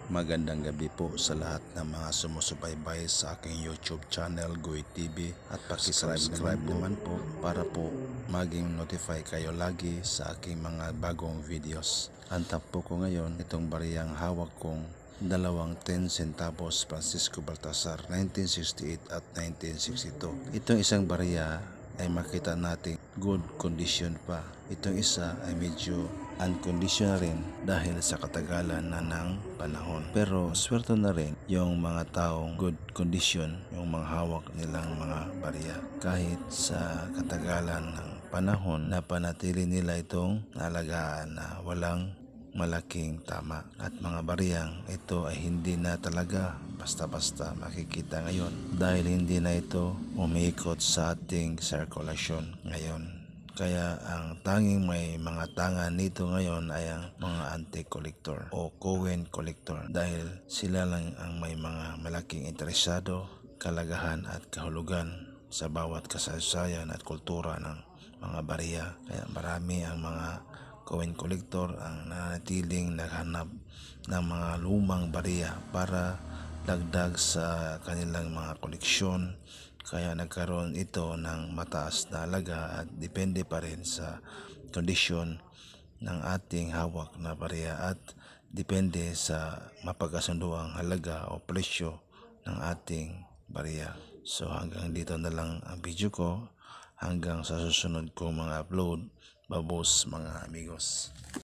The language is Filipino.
Magandang gabi po sa lahat ng mga sumusubaybay sa aking YouTube channel Goy TV at pakisubscribe naman po para po maging notify kayo lagi sa aking mga bagong videos. Antap po ko ngayon itong bariyang hawak kong dalawang 10 centavos Francisco Baltasar 1968 at 1962. Itong isang bariya ay makita natin good condition pa. Itong isa ay medyo unconditional rin dahil sa katagalan na ng panahon. Pero swerte na rin yung mga taong good condition, yung mga hawak nilang mga barya. Kahit sa katagalan ng panahon, napanatili nila itong alagaan na walang malaking tama. At mga bariyang ito ay hindi na talaga basta-basta makikita ngayon dahil hindi na ito umiikot sa ating sirkulasyon ngayon. Kaya ang tanging may mga tangan nito ngayon ay ang mga anti-collector o coin collector dahil sila lang ang may mga malaking interesado, kalagahan at kahulugan sa bawat kasaysayan at kultura ng mga barya. Kaya marami ang mga coin collector ang nanatiling naghanap ng mga lumang barya para dagdag sa kanilang mga koleksyon. Kaya nagkaroon ito ng mataas na halaga at depende pa rin sa kondisyon ng ating hawak na barya at depende sa mapagkasunduang halaga o presyo ng ating barya. So hanggang dito na lang ang video ko. Hanggang sa susunod kong mga upload. Babos mga amigos.